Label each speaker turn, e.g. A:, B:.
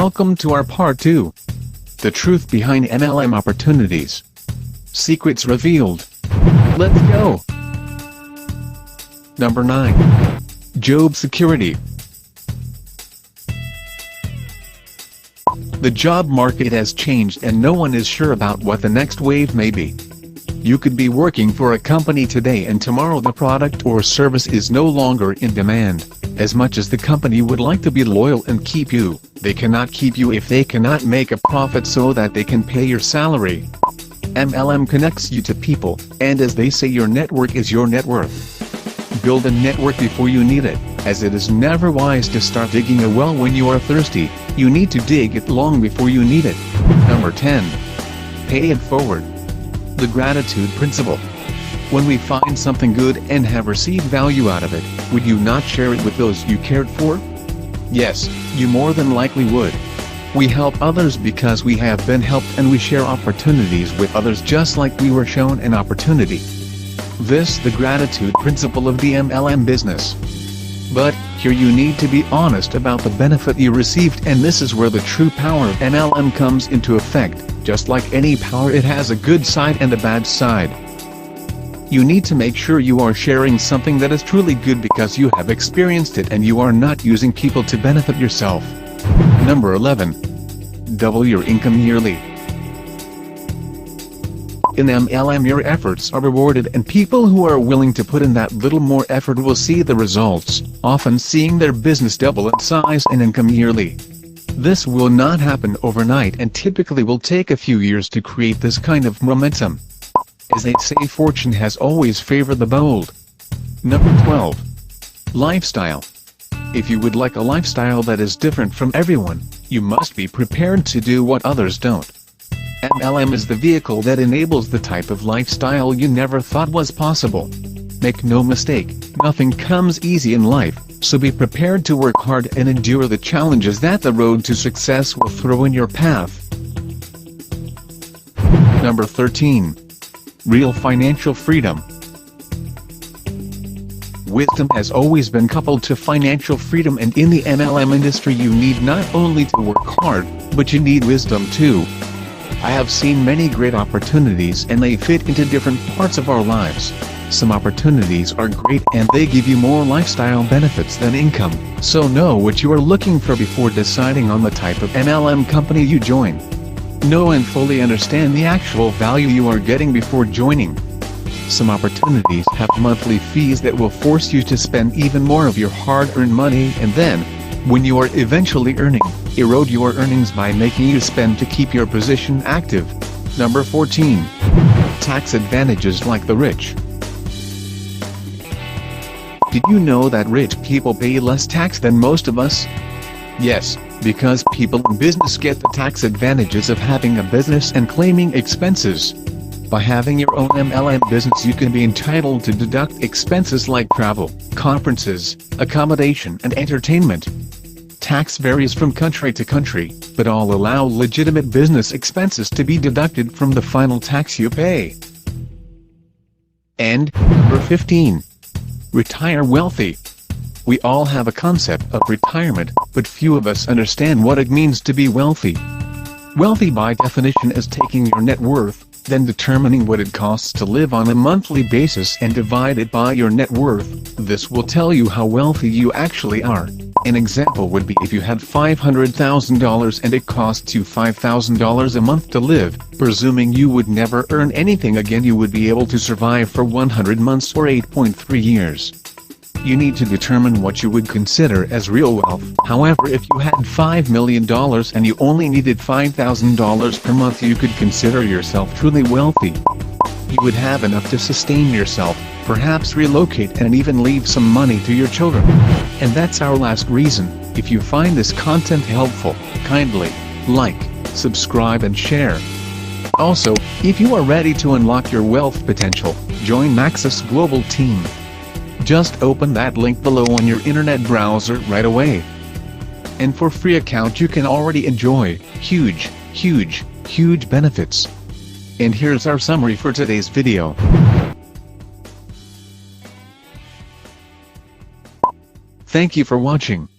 A: Welcome to our part 2. The truth behind MLM opportunities. Secrets revealed. Let's go! Number 9. Job security. The job market has changed and no one is sure about what the next wave may be. You could be working for a company today and tomorrow the product or service is no longer in demand. As much as the company would like to be loyal and keep you, they cannot keep you if they cannot make a profit so that they can pay your salary. MLM connects you to people, and as they say, your network is your net worth. Build a network before you need it, as it is never wise to start digging a well when you are thirsty. You need to dig it long before you need it. Number 10. Pay it forward. The gratitude principle. When we find something good and have received value out of it, would you not share it with those you cared for? Yes, you more than likely would. We help others because we have been helped, and we share opportunities with others just like we were shown an opportunity. This the gratitude principle of the MLM business. But, here you need to be honest about the benefit you received, and this is where the true power of MLM comes into effect. Just like any power, it has a good side and a bad side. You need to make sure you are sharing something that is truly good because you have experienced it and you are not using people to benefit yourself. Number 11. Double your income yearly. In MLM, your efforts are rewarded, and people who are willing to put in that little more effort will see the results, often seeing their business double in size and income yearly. This will not happen overnight and typically will take a few years to create this kind of momentum. As they say, fortune has always favored the bold. Number 12. Lifestyle. If you would like a lifestyle that is different from everyone, you must be prepared to do what others don't. MLM is the vehicle that enables the type of lifestyle you never thought was possible. Make no mistake, nothing comes easy in life, so be prepared to work hard and endure the challenges that the road to success will throw in your path. Number 13. Real financial freedom. Wisdom has always been coupled to financial freedom, and in the MLM industry you need not only to work hard, but you need wisdom too. I have seen many great opportunities and they fit into different parts of our lives. Some opportunities are great and they give you more lifestyle benefits than income, so know what you are looking for before deciding on the type of MLM company you join. Know and fully understand the actual value you are getting before joining. Some opportunities have monthly fees that will force you to spend even more of your hard-earned money, and then, when you are eventually earning, erode your earnings by making you spend to keep your position active. Number 14. Tax advantages like the rich. Did you know that rich people pay less tax than most of us? Yes, because people in business get the tax advantages of having a business and claiming expenses. By having your own MLM business, you can be entitled to deduct expenses like travel, conferences, accommodation, and entertainment. Tax varies from country to country, but all allow legitimate business expenses to be deducted from the final tax you pay. And, number 15. Retire wealthy. We all have a concept of retirement, but few of us understand what it means to be wealthy. Wealthy by definition is taking your net worth, then determining what it costs to live on a monthly basis and divide it by your net worth. This will tell you how wealthy you actually are. An example would be if you had $500,000 and it costs you $5,000 a month to live, presuming you would never earn anything again, you would be able to survive for 100 months or 8.3 years. You need to determine what you would consider as real wealth. However, if you had $5 million and you only needed $5,000 per month, you could consider yourself truly wealthy. You would have enough to sustain yourself, perhaps relocate, and even leave some money to your children. And that's our last reason. If you find this content helpful, kindly like, subscribe, and share. Also, if you are ready to unlock your wealth potential, join Maxous Global Team. Just open that link below on your internet browser right away. And for free account you can already enjoy huge benefits. And here's our summary for today's video. Thank you for watching.